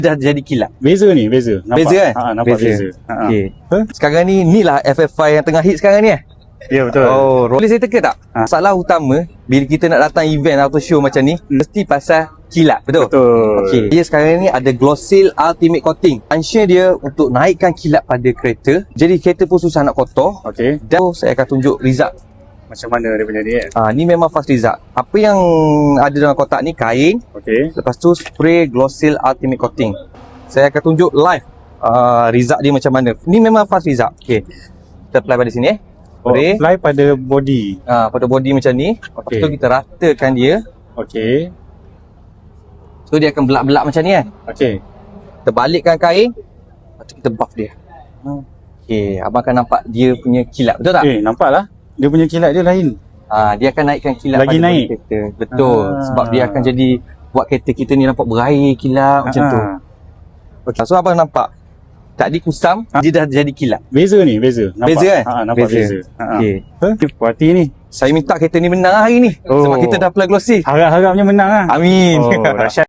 dah jadi kilat. Beza ni, beza. Nampak? Beza kan? Nampak beza. Okey. Sekarang ni lah FF5 yang tengah hit sekarang ni Ya, betul. Oh, boleh saya teka tak? Masalah utama bila kita nak datang event atau show macam ni, mesti pasal kilat, betul? Betul. Okey. Dia sekarang ni ada Glossil Ultimate Coating. Function dia untuk naikkan kilat pada kereta. Jadi kereta pun susah nak kotor. Okey. Dan saya akan tunjuk result. Macam mana dia punya ni Ni memang fast result. Apa yang ada dalam kotak ni kain. Okey. Lepas tu spray Glossil Ultimate Coating. Saya akan tunjuk live result dia macam mana. Ni memang fast result. Okey. Kita apply pada sini Spray. Apply pada body. Pada body macam ni. Lepas tu kita ratakan dia. Okey. So dia akan belak-belak macam ni kan. Okey. Kita balikkan kain. Lepas tu kita buff dia. Okey, abang akan nampak dia punya kilat, betul tak? Nampak lah. Dia punya kilat dia lain. Dia akan naikkan kilat Lagi pada naik? kereta. Betul. Sebab dia akan jadi buat kereta kita ni nampak berair kilat macam tu. Okay. So abang nampak tak dikusam, dia dah jadi kilat. Beza ni, beza. Nampak? Beza kan? Nampak beza. Okey. Puas hati ni. Saya minta kereta ni menang hari ni. Sebab kita dah apply Glossil. Harap-harapnya menang lah. Amin. Oh, dahsyat.